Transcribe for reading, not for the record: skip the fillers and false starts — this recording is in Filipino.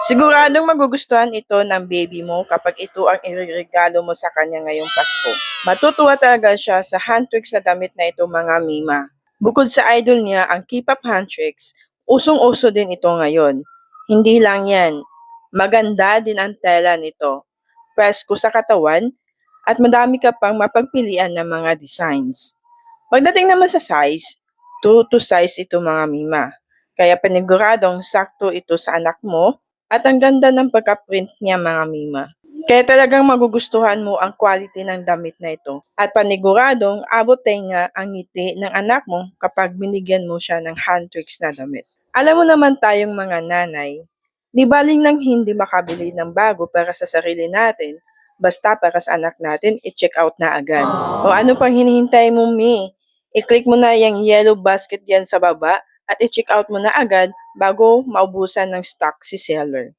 Siguradong magugustuhan ito ng baby mo kapag ito ang ireregalo mo sa kanya ngayong Pasko. Matutuwa talaga siya sa handtricks na damit na ito mga Mima. Bukod sa idol niya, ang K-pop handtricks, usong-uso din ito ngayon. Hindi lang yan, maganda din ang tela nito. Presko sa katawan at madami ka pang mapagpilian ng mga designs. Pagdating naman sa size, 2 to size ito mga Mima. Kaya paniguradong sakto ito sa anak mo at ang ganda ng pagka-print niya mga Mima. Kaya talagang magugustuhan mo ang quality ng damit na ito. At paniguradong abot nga ang ngiti ng anak mo kapag binigyan mo siya ng handtricks na damit. Alam mo naman tayong mga nanay, di baling nang hindi makabili ng bago para sa sarili natin, basta para sa anak natin, i-check out na agad. O ano pang hinihintay mo, Mi? I-click mo na yung yellow basket yan sa baba at i-check out mo na agad bago maubusan ng stock si seller.